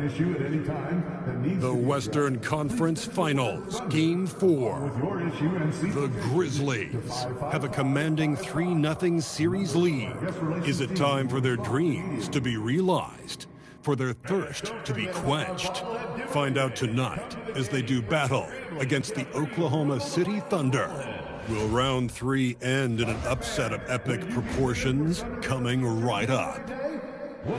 issue at any time that needs The Western Conference Finals, Game 4. The Grizzlies have a commanding 3-0 series lead. Is it time for their dreams to be realized? For their thirst to be quenched? Find out tonight as they do battle against the Oklahoma City Thunder. Will round 3 end in an upset of epic proportions? Coming right up.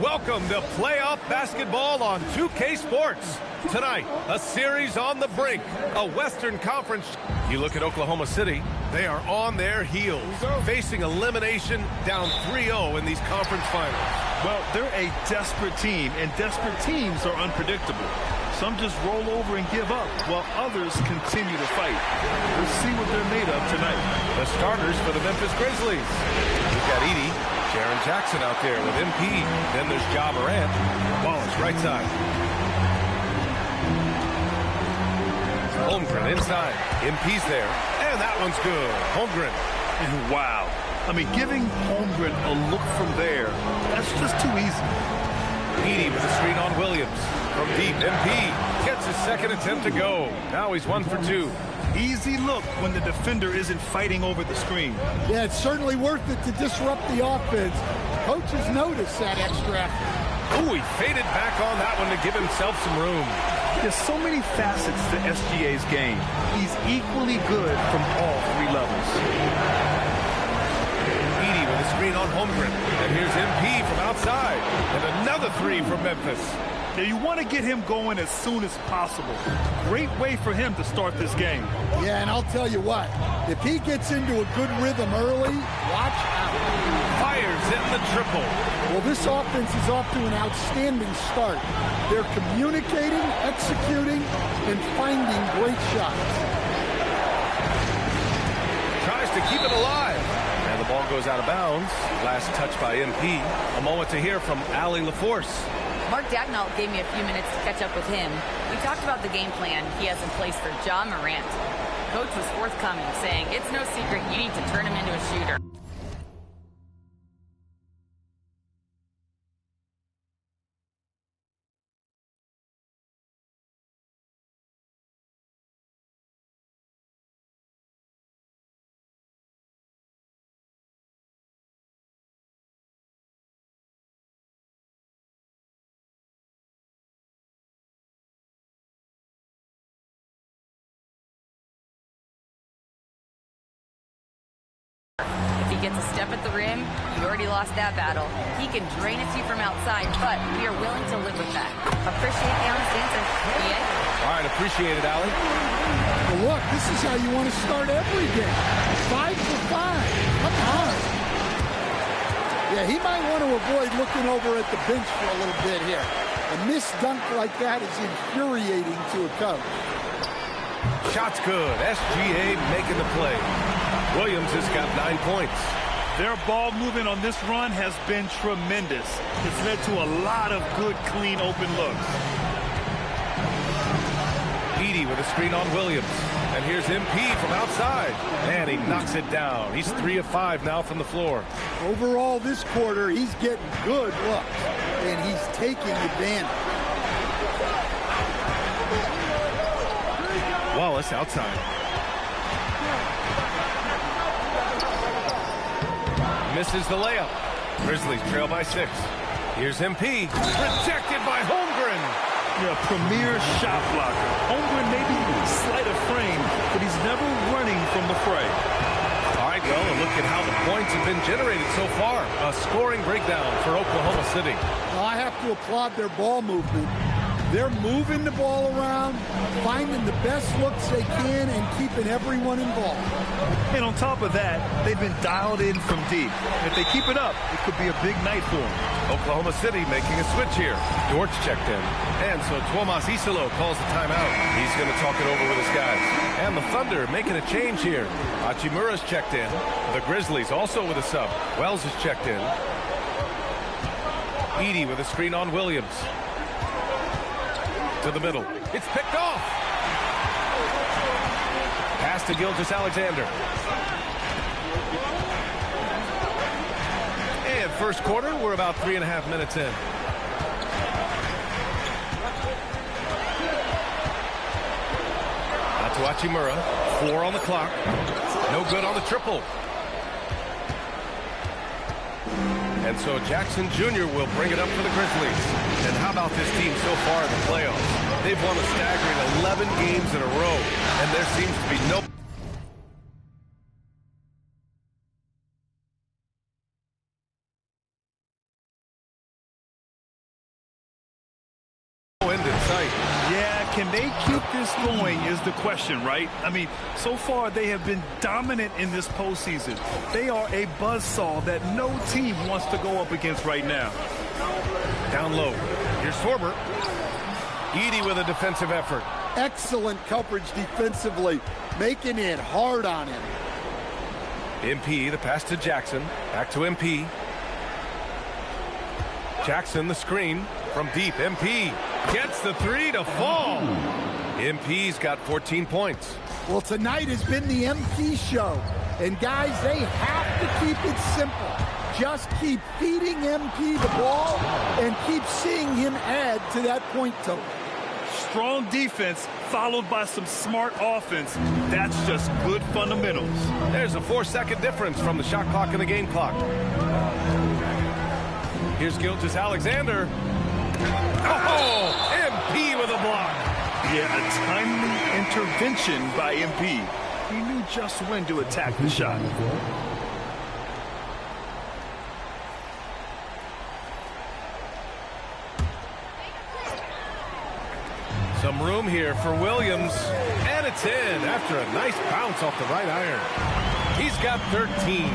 Welcome to playoff basketball on 2K Sports. Tonight, a series on the brink, a Western Conference. You look at Oklahoma City, they are on their heels, facing elimination down 3-0 in these conference finals. Well, they're a desperate team, and desperate teams are unpredictable. Some just roll over and give up, while others continue to fight. We'll see what they're made of tonight. The starters for the Memphis Grizzlies. We've got Edey, Jaren Jackson out there with MP. Then there's Ja Morant. Wallace, right side. Holmgren inside. MP's there. And that one's good. Holmgren. And wow. I mean, giving Holmgren a look from there, that's just too easy. Edey with a screen on Williams. From deep, MP gets his second attempt to go. Now he's 1 for 2. Easy look when the defender isn't fighting over the screen. Yeah, it's certainly worth it to disrupt the offense. Coaches notice that extra effort. Ooh, he faded back on that one to give himself some room. There's so many facets to SGA's game. He's equally good from all 3 levels. Edey with a screen on Holmgren. And here's MP from outside. And another 3 from Memphis. Now, you want to get him going as soon as possible. Great way for him to start this game. Yeah, and I'll tell you what, if he gets into a good rhythm early, watch out. Fires in the triple. Well, this offense is off to an outstanding start. They're communicating, executing, and finding great shots. Tries to keep it alive. And the ball goes out of bounds. Last touch by MP. A moment to hear from Allie LaForce. Mark Daigneault gave me a few minutes to catch up with him. We talked about the game plan he has in place for Ja Morant. Coach was forthcoming, saying it's no secret you need to turn him into a shooter. If he gets a step at the rim, he already lost that battle. He can drain it to you from outside, but we are willing to live with that. Appreciate the honest answer. BA? All right, appreciate it, Allie. Well, look, this is how you want to start every game. 5 for 5. Come on. Yeah, he might want to avoid looking over at the bench for a little bit here. A missed dunk like that is infuriating to a coach. Shot's good. SGA making the play. Williams has got 9 points. Their ball movement on this run has been tremendous. It's led to a lot of good, clean, open looks. Edey with a screen on Williams. And here's MP from outside. And he knocks it down. He's 3 of 5 now from the floor. Overall, this quarter, he's getting good looks, and he's taking advantage. Wallace outside. Misses the layup. Grizzlies trail by 6. Here's MP. Rejected by Holmgren. Yeah, premier shot blocker. Holmgren may be slight of frame, but he's never running from the fray. All right, well, and look at how the points have been generated so far. A scoring breakdown for Oklahoma City. Well, I have to applaud their ball movement. They're moving the ball around, finding the best looks they can, and keeping everyone involved. And on top of that, they've been dialed in from deep. If they keep it up, it could be a big night for them. Oklahoma City making a switch here. Dortch checked in. And so Tuomas Isalo calls the timeout. He's going to talk it over with his guys. And the Thunder making a change here. Hachimura's checked in. The Grizzlies also with a sub. Wells is checked in. Edey with a screen on Williams. To the middle. It's picked off. Pass to Gilgeous-Alexander. And first quarter, we're about 3.5 minutes in. Hachimura. 4 on the clock. No good on the triple. And so Jackson Jr. will bring it up for the Grizzlies. And how about this team so far in the playoffs? They've won a staggering 11 games in a row, and there seems to be no end in sight. Yeah, can they keep this going is the question, right? I mean, so far they have been dominant in this postseason. They are a buzzsaw that no team wants to go up against right now. Down low. Here's Sorber. Edey with a defensive effort. Excellent coverage defensively, making it hard on him. MP, the pass to Jackson. Back to MP. Jackson, the screen from deep. MP gets the 3 to fall. MP's got 14 points. Well, tonight has been the MP show. And guys, they have to keep it simple. Just keep feeding MP the ball and keep seeing him add to that point total. Strong defense followed by some smart offense. That's just good fundamentals. There's a 4-second difference from the shot clock and the game clock. Here's Gilgeous-Alexander. Oh, MP with a block. Yeah, a timely intervention by MP. He knew just when to attack the shot. Some room here for Williams, and it's in after a nice bounce off the right iron. He's got 13.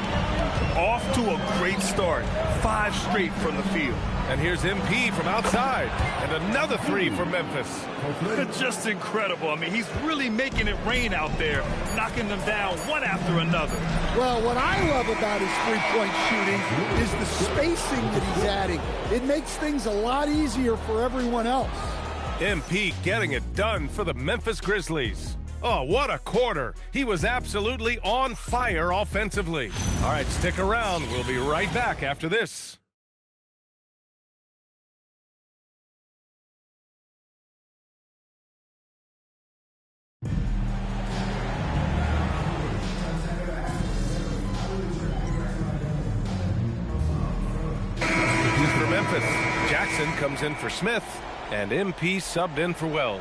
Off to a great start. 5 straight from the field. And here's MP from outside, and another 3 for Memphis. It's just incredible. I mean, he's really making it rain out there, knocking them down one after another. Well, what I love about his three-point shooting is the spacing that he's adding. It makes things a lot easier for everyone else. MP getting it done for the Memphis Grizzlies. Oh, what a quarter. He was absolutely on fire offensively. All right, stick around. We'll be right back after this. For Memphis, Jackson comes in for Smith, and MP subbed in for Wells.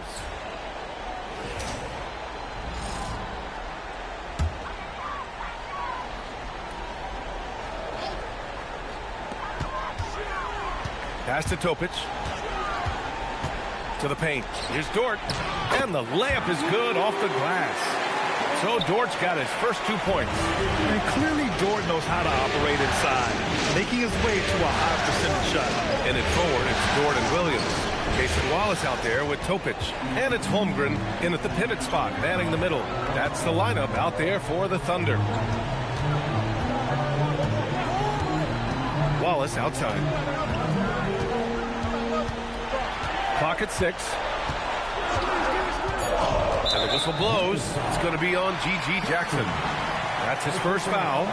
Pass to Topic. To the paint. Here's Dort. And the layup is good off the glass. So Dort's got his first 2 points. And clearly Dort knows how to operate inside, making his way to a high percentage shot. And at forward, it's Dort and Williams. Jason Wallace out there with Topic. And it's Holmgren in at the pivot spot, manning the middle. That's the lineup out there for the Thunder. Wallace outside. Clock at 6. And the whistle blows. It's going to be on G.G. Jackson. That's his first foul.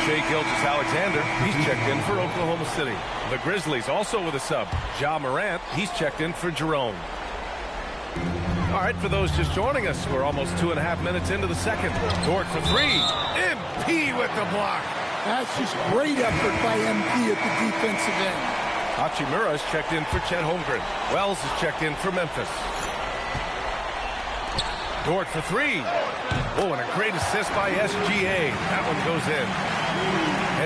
Shai Gilgeous-Alexander, he's checked in for Oklahoma City. The Grizzlies also with a sub. Ja Morant, he's checked in for Jerome. All right, for those just joining us, we're almost 2.5 minutes into the second. Dort for 3. MP with the block. That's just great effort by MP at the defensive end. Hachimura is checked in for Chet Holmgren. Wells is checked in for Memphis. Dort for 3. Oh, and a great assist by SGA. That one goes in.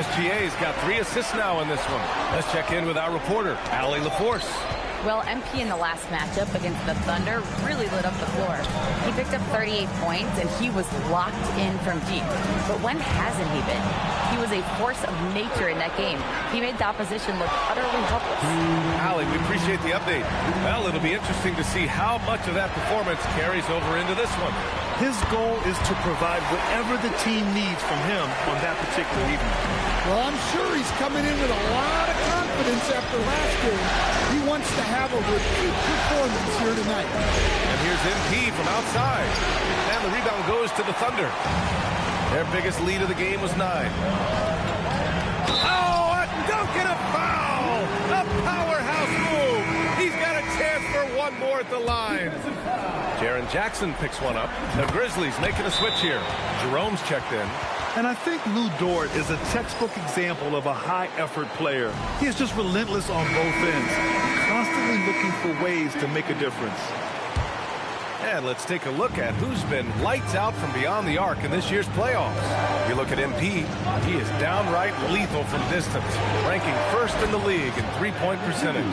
SGA's got 3 assists now in this one. Let's check in with our reporter, Allie LaForce. Well, MP in the last matchup against the Thunder really lit up the floor. He picked up 38 points, and he was locked in from deep. But when hasn't he been? He was a force of nature in that game. He made the opposition look utterly helpless. Allie, we appreciate the update. Well, it'll be interesting to see how much of that performance carries over into this one. His goal is to provide whatever the team needs from him on that particular evening. Well, I'm sure he's coming in with a lot of confidence after last game. He wants to have a repeat performance here tonight. And here's MP from outside. And the rebound goes to the Thunder. Their biggest lead of the game was 9. Oh, a dunk and a foul! A powerhouse move! He's got a chance for one more more at the line. Jaren Jackson picks one up. The Grizzlies making a switch here. Jerome's checked in. And I think Lou Dort is a textbook example of a high-effort player. He is just relentless on both ends, constantly looking for ways to make a difference. And let's take a look at who's been lights out from beyond the arc in this year's playoffs. You look at MP, he is downright lethal from distance, ranking first in the league in three-point percentage.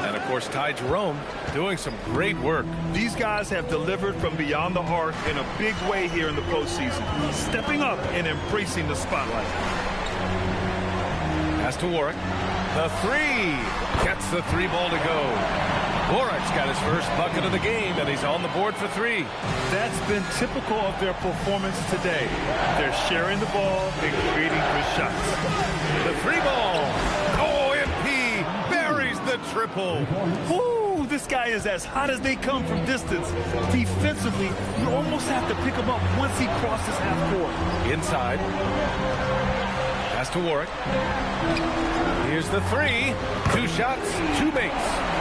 And, of course, Ty Jerome doing some great work. These guys have delivered from beyond the arc in a big way here in the postseason, stepping up and embracing the spotlight. Pass to Warwick. The three. Gets the three ball to go. Warwick's got his first bucket of the game, and he's on the board for three. That's been typical of their performance today. They're sharing the ball and creating good shots. The three ball. Oh, MP buries the triple. Ooh, this guy is as hot as they come from distance. Defensively, you almost have to pick him up once he crosses half court. Inside. Pass to Warwick. Here's the three. 2 shots, 2 makes.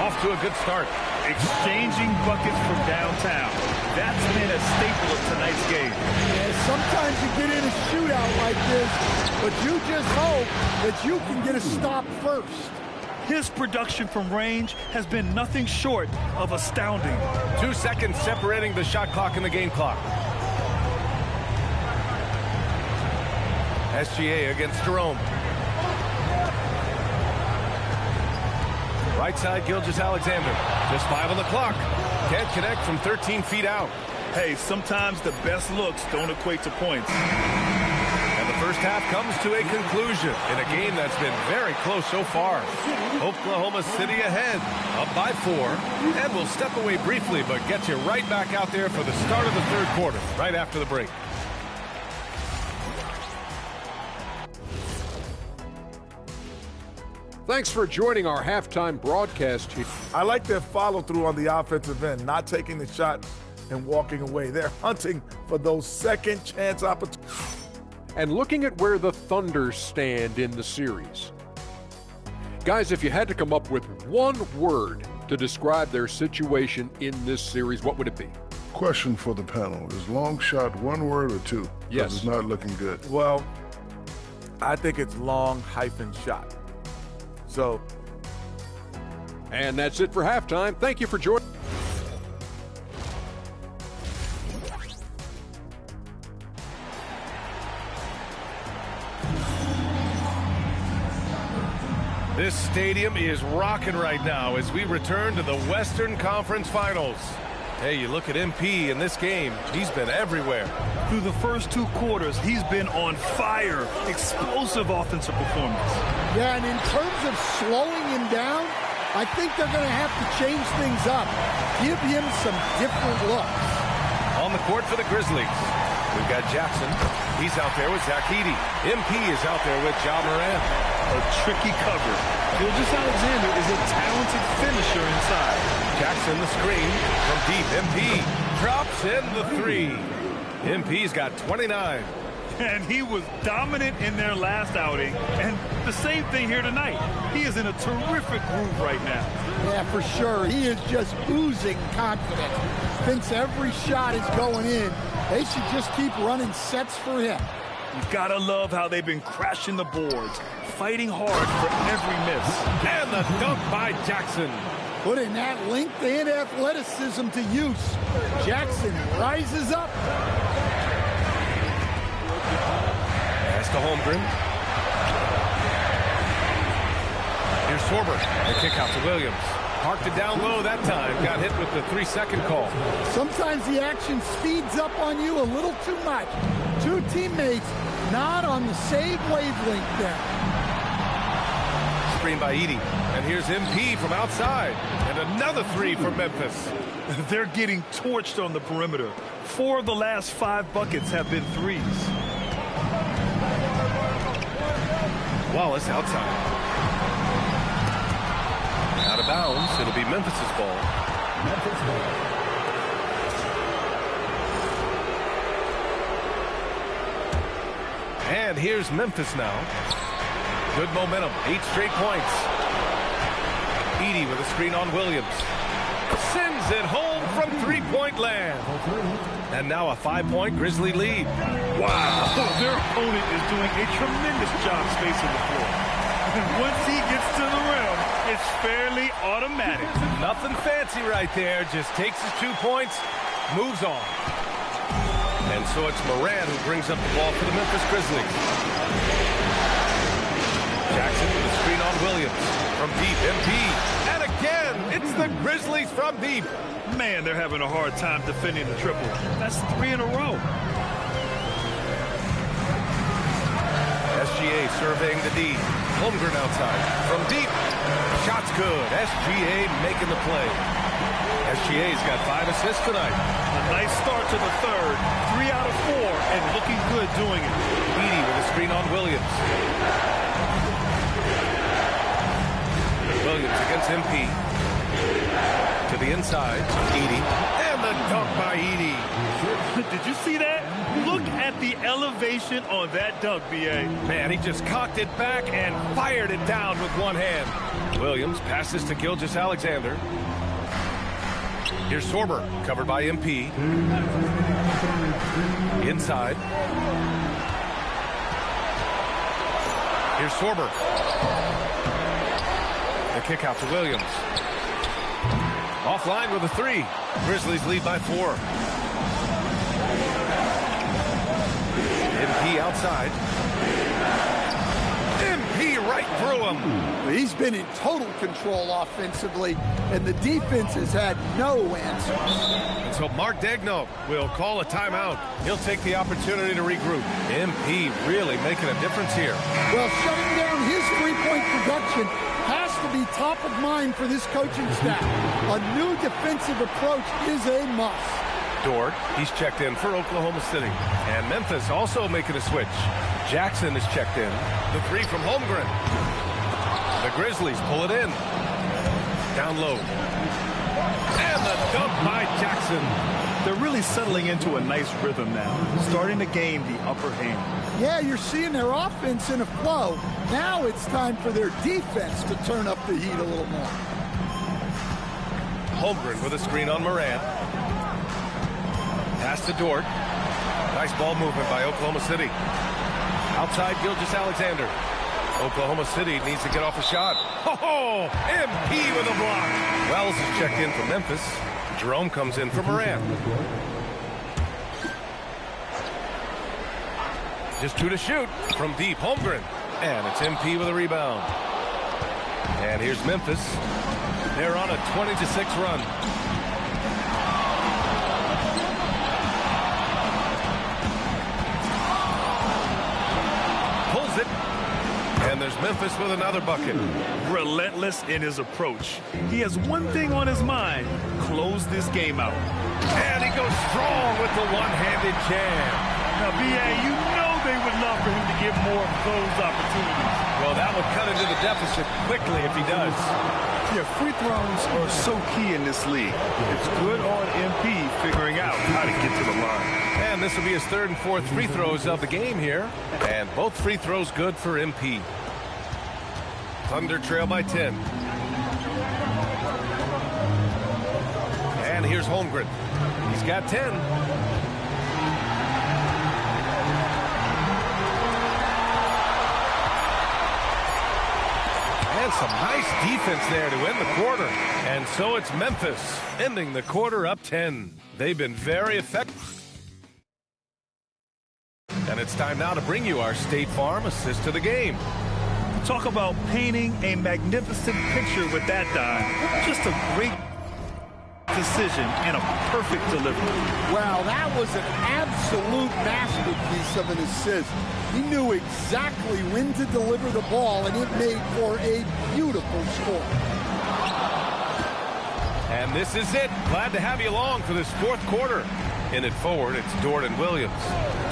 Off to a good start. Exchanging buckets from downtown. That's been a staple of tonight's game. Yeah, sometimes you get in a shootout like this, but you just hope that you can get a stop first. His production from range has been nothing short of astounding. 2 seconds separating the shot clock and the game clock. SGA against Jerome. Right side, Gilgeous-Alexander. Just 5 on the clock. Can't connect from 13 feet out. Hey, sometimes the best looks don't equate to points. And the first half comes to a conclusion in a game that's been very close so far. Oklahoma City ahead, up by 4. And we'll step away briefly, but get you right back out there for the start of the third quarter, right after the break. Thanks for joining our halftime broadcast. I like their follow-through on the offensive end, not taking the shot and walking away. They're hunting for those second chance opportunities. And looking at where the Thunder stand in the series. Guys, if you had to come up with one word to describe their situation in this series, what would it be? Question for the panel. Is long shot one word or two? Yes. It's not looking good. Well, I think it's long-shot. So. And that's it for halftime. Thank you for joining. This stadium is rocking right now as we return to the Western Conference Finals. Hey, you look at MP in this game, he's been everywhere. Through the first 2 quarters, he's been on fire. Explosive offensive performance. Yeah, and in terms of slowing him down, I think they're going to have to change things up. Give him some different looks. On the court for the Grizzlies, we've got Jackson. He's out there with Zach Edey. MP is out there with Ja Morant. A tricky cover. Gilgeous-Alexander is a talented finisher inside. Jackson the screen from deep. MP drops in the 3. MP's got 29. And he was dominant in their last outing. And the same thing here tonight. He is in a terrific groove right now. Yeah, for sure. He is just oozing confidence. Thinks every shot is going in. They should just keep running sets for him. You gotta love how they've been crashing the boards, fighting hard for every miss. And the dunk by Jackson. Putting that length and athleticism to use. Jackson rises up. Pass to Holmgren. Here's Sorber. The kick out to Williams. Parked it down low that time. Got hit with the 3-second call. Sometimes the action speeds up on you a little too much. 2 teammates not on the same wavelength there. Screen by Edey. And here's MP from outside. And another 3 for Memphis. They're getting torched on the perimeter. 4 of the last 5 buckets have been threes. Wallace outside. Out of bounds. It'll be Memphis's ball. And here's Memphis now. Good momentum. 8 straight points. Edey with a screen on Williams. Sends it home from three-point land. And now a 5-point Grizzly lead. Wow, their opponent is doing a tremendous job spacing the floor. And once he gets to the rim, it's fairly automatic. Nothing fancy right there. Just takes his 2 points, moves on. And so it's Moran who brings up the ball for the Memphis Grizzlies. Jackson with a screen on Williams. From deep, MP. And again, it's the Grizzlies from deep. Man, they're having a hard time defending the triple. That's 3 in a row. SGA surveying the D. Holmgren outside. From deep. Shot's good. SGA making the play. SGA's got 5 assists tonight. A nice start to the third. 3 out of 4 and looking good doing it. Edey with a screen on Williams. Williams against MP. To the inside. Edey. And the dunk by Edey. Did you see that? Look at the elevation on that dunk, B.A. Man, he just cocked it back and fired it down with one hand. Williams passes to Gilgeous-Alexander. Here's Sorber, covered by MP. Inside. Here's Sorber. The kick out to Williams. Offline with a 3. Grizzlies lead by 4. MP outside. MP right through him. He's been in total control offensively, and the defense has had no answers. And so Mark Daigneault will call a timeout. He'll take the opportunity to regroup. MP really making a difference here. Well, shutting down his three-point production has to be top of mind for this coaching staff. A new defensive approach is a must. Dort, he's checked in for Oklahoma City. And Memphis also making a switch. Jackson is checked in. The 3 from Holmgren. The Grizzlies pull it in. Down low. And the dunk by Jackson. They're really settling into a nice rhythm now, starting to gain the upper hand. Yeah, you're seeing their offense in a flow. Now it's time for their defense to turn up the heat a little more. Holmgren with a screen on Moran. Pass to Dort. Nice ball movement by Oklahoma City. Outside Gilgeous-Alexander. Oklahoma City needs to get off a shot. Oh, MP with a block. Wells is checked in for Memphis. Jerome comes in for Moran. Just 2 to shoot from deep. Holmgren. And it's MP with a rebound. And here's Memphis. They're on a 20-6 run. Pulls it. And there's Memphis with another bucket. Relentless in his approach. He has one thing on his mind: close this game out. And he goes strong with the one-handed jam. Now, B.A., you know they would love for him to get more of those opportunities. Well, that would cut into the deficit quickly if he does. Yeah, free throws are so key in this league. It's good on MP figuring out how to get to the line. And this will be his 3rd and 4th free throws of the game here. And both free throws good for MP. Thunder trail by 10. And here's Holmgren. He's got 10. And some nice defense there to end the quarter. And so it's Memphis ending the quarter up 10. They've been very effective. And it's time now to bring you our State Farm assist to the game. Talk about painting a magnificent picture with that dime. Just a great decision and a perfect delivery. Wow, that was an absolute masterpiece of an assist. He knew exactly when to deliver the ball, and it made for a beautiful score. And this is it. Glad to have you along for this 4th quarter. In it forward, it's Dort and Williams.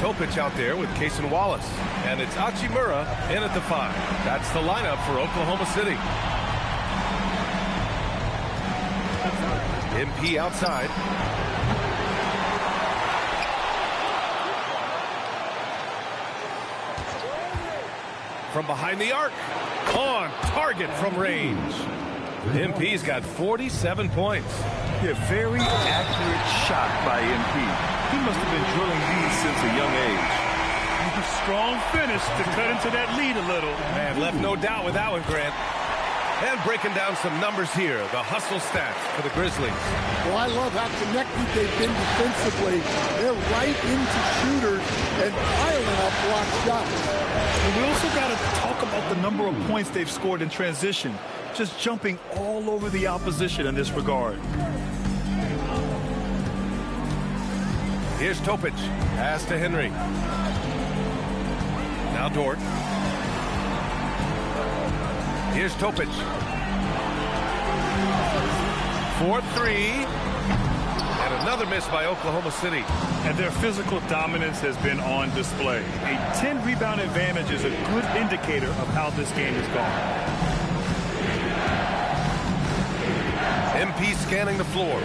Topic out there with Cason Wallace. And it's Hachimura in at the 5. That's the lineup for Oklahoma City. MP outside. From behind the arc. On target from range. MP's got 47 points. Yeah, very accurate shot by MP. He must have been drilling these since a young age. A strong finish to cut into that lead a little. Man, left no doubt with that one, Grant. And breaking down some numbers here, the hustle stats for the Grizzlies. Well, I love how connected they've been defensively. They're right into shooters and piling up block shots. And we also got to talk about the number of points they've scored in transition, just jumping all over the opposition in this regard. Here's Topic. Pass to Henry. Now Dort. Here's Topic. 4-3. And another miss by Oklahoma City. And their physical dominance has been on display. A 10-rebound advantage is a good indicator of how this game has gone. MP scanning the floor.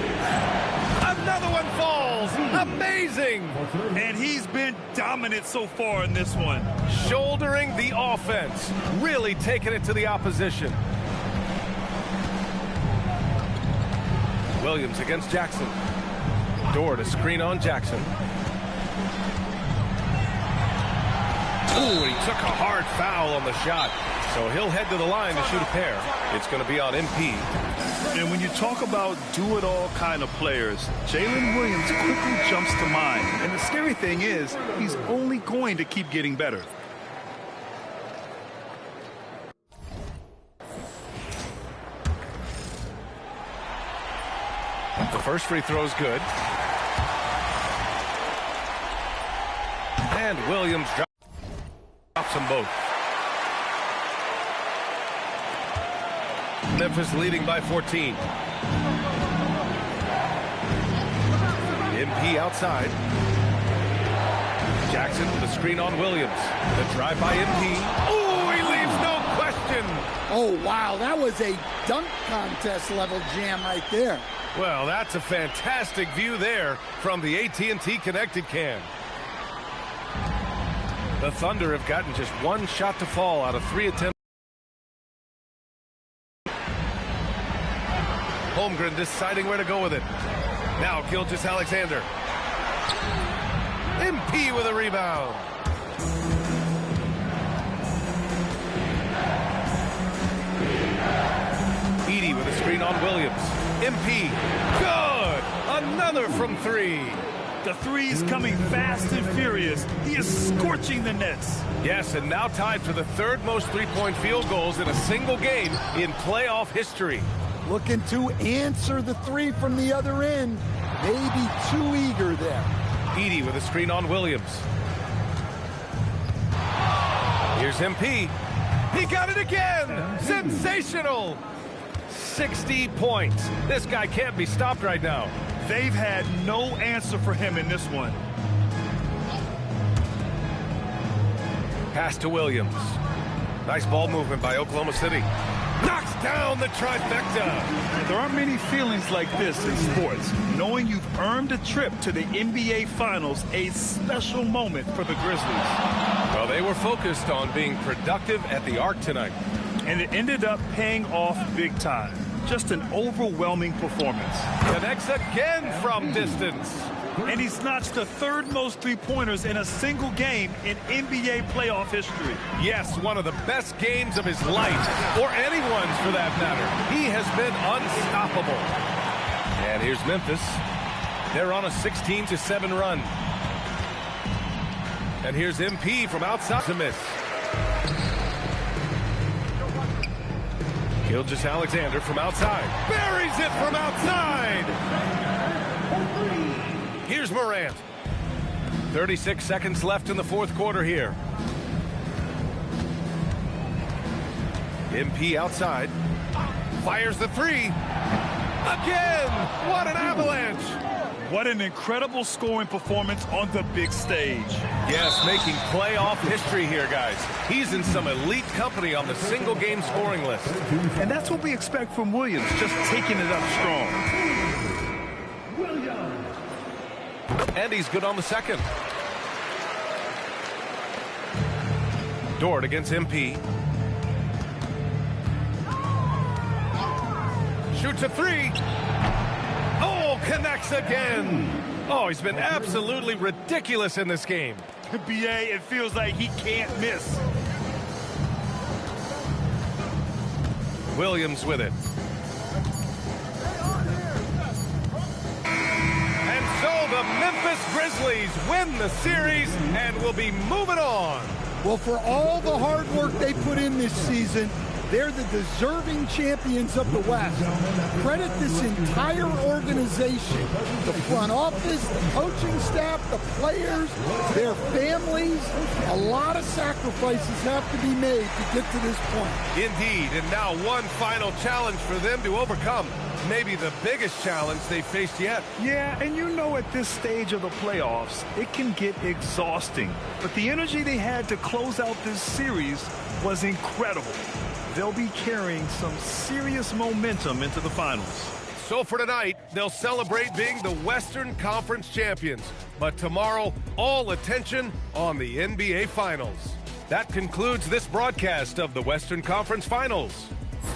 Another one falls. Amazing. And he's been dominant so far in this one. Shouldering the offense. Really taking it to the opposition. Williams against Jackson. Dort a screen on Jackson. Ooh, he took a hard foul on the shot. So he'll head to the line to shoot a pair. It's going to be on MP. And when you talk about do-it-all kind of players, Jalen Williams quickly jumps to mind. And the scary thing is, he's only going to keep getting better. The first free throw is good. And Williams drops them both. Memphis leading by 14. MP outside. Jackson with a screen on Williams. The drive by MP. Oh, he leaves no question. Oh, wow, that was a dunk contest level jam right there. Well, that's a fantastic view there from the AT&T Connected Can. The Thunder have gotten just one shot to fall out of 3 attempts. Holmgren deciding where to go with it. Now Gilgeous-Alexander. MP with a rebound. Edey with a screen on Williams. MP, good! Another from 3. The three's coming fast and furious. He is scorching the nets. Yes, and now tied for the third most three-point field goals in a single game in playoff history. Looking to answer the three from the other end. Maybe too eager there. Edey with a screen on Williams. Here's MP. He got it again! Sensational! 60 points. This guy can't be stopped right now. They've had no answer for him in this one. Pass to Williams. Nice ball movement by Oklahoma City. Knocks down the trifecta. There aren't many feelings like this in sports. Knowing you've earned a trip to the NBA Finals, a special moment for the Grizzlies. Well, they were focused on being productive at the Arc tonight. And it ended up paying off big time. Just an overwhelming performance. Connects again from distance. And he's notched the third most three-pointers in a single game in NBA playoff history. Yes, one of the best games of his life, or anyone's for that matter. He has been unstoppable. And here's Memphis. They're on a 16-7 run. And here's MP from outside to miss. Gilgeous-Alexander from outside. Buries it from outside. Here's Morant. 36 seconds left in the fourth quarter here. MP outside. Fires the three. Again! What an avalanche! What an incredible scoring performance on the big stage. Yes, making playoff history here, guys. He's in some elite company on the single-game scoring list. And that's what we expect from Williams, just taking it up strong. And he's good on the second. Dort against MP. shoots a three. Oh, connects again. Oh, he's been absolutely ridiculous in this game. BA, it feels like he can't miss. Williams with it. And so the Memphis Grizzlies win the series and will be moving on. Well, for all the hard work they put in this season, they're the deserving champions of the West. Credit this entire organization, the front office, the coaching staff, the players, their families. A lot of sacrifices have to be made to get to this point. Indeed, and now one final challenge for them to overcome. Maybe the biggest challenge they've faced yet. Yeah, and you know at this stage of the playoffs, it can get exhausting. But the energy they had to close out this series was incredible. They'll be carrying some serious momentum into the finals. So for tonight, they'll celebrate being the Western Conference champions. But tomorrow, all attention on the NBA Finals. That concludes this broadcast of the Western Conference Finals.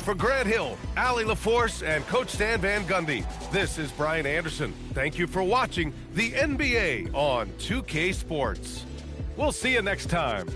For Grant Hill, Allie LaForce, and Coach Stan Van Gundy, this is Brian Anderson. Thank you for watching the NBA on 2K Sports. We'll see you next time.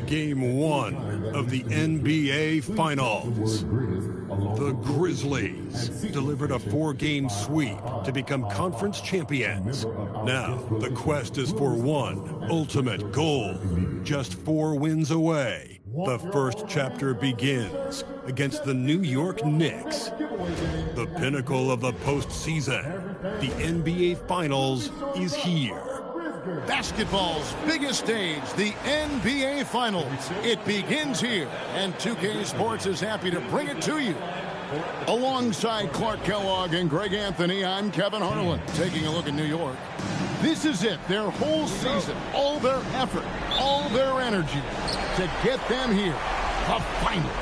Game 1 of the NBA Finals. The Grizzlies delivered a 4-game sweep to become conference champions. Now, the quest is for one ultimate goal. Just 4 wins away. The first chapter begins against the New York Knicks. The pinnacle of the postseason, the NBA Finals, is here. Basketball's biggest stage, the NBA Finals. It begins here, and 2K Sports is happy to bring it to you. Alongside Clark Kellogg and Greg Anthony, I'm Kevin Harlan, taking a look at New York. This is it, their whole season, all their effort, all their energy to get them here, the finals.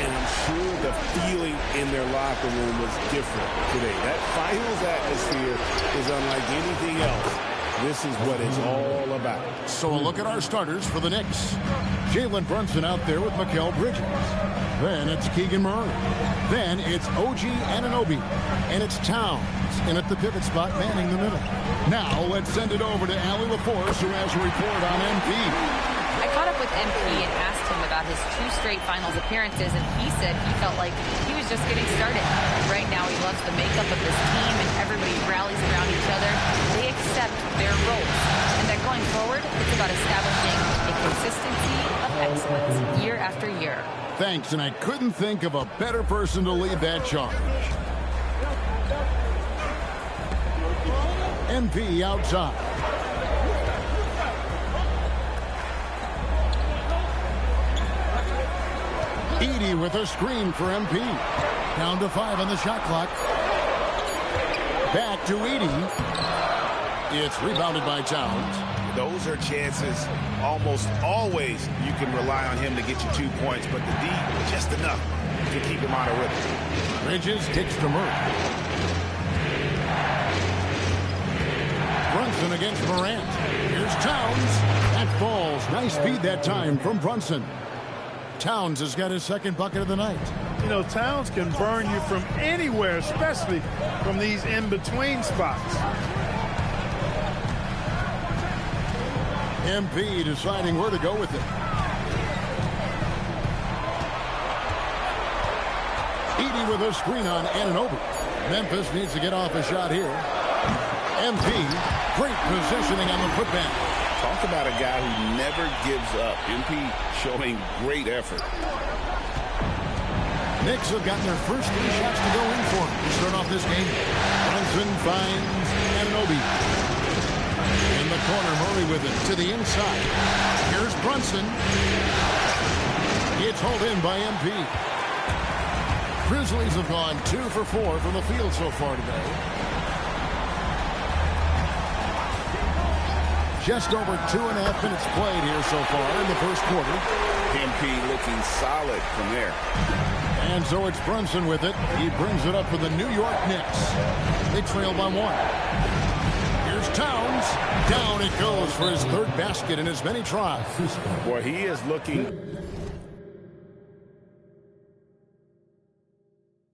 And I'm sure the feeling in their locker room was different today. That finals atmosphere is unlike anything else. This is what it's all about. So a look at our starters for the Knicks. Jalen Brunson out there with Mikal Bridges. Then it's Keegan Murray. Then it's OG Anunoby. And it's Towns in at the pivot spot, manning the middle. Now let's send it over to Allie LaForce, who has a report on MP. I caught up with MP and asked him about his 2 straight finals appearances, and he said he felt like he was just getting started. Right now he loves the makeup of this team, and everybody rallies around each other. They accept their roles. And that going forward, it's about establishing a consistency of excellence year after year. Thanks, and I couldn't think of a better person to lead that charge. MP outside. Edey with a screen for MP. Down to 5 on the shot clock. Back to Edey. It's rebounded by Towns. Those are chances almost always you can rely on him to get you 2 points, but the D just enough to keep him out of rhythm. Bridges kicks to Murray. Brunson against Morant. Here's Towns. That falls. Nice feed that time from Brunson. Towns has got his second bucket of the night. You know, Towns can burn you from anywhere, especially from these in-between spots. MP deciding where to go with it. Edey with a screen on Anunoby. Memphis needs to get off a shot here. MP, great positioning on the putback. Talk about a guy who never gives up. MP showing great effort. Knicks have gotten their first 3 shots to go in for them to start off this game. Brunson finds Anunoby. In the corner, Murray with it to the inside. Here's Brunson. It's hauled in by MP. Grizzlies have gone 2 for 4 from the field so far today. Just over 2.5 minutes played here so far in the first quarter. MP looking solid from there. And so it's Brunson with it. He brings it up for the New York Knicks. They trail by 1. Here's Towns. Down it goes for his third basket in as many tries. Boy, he is looking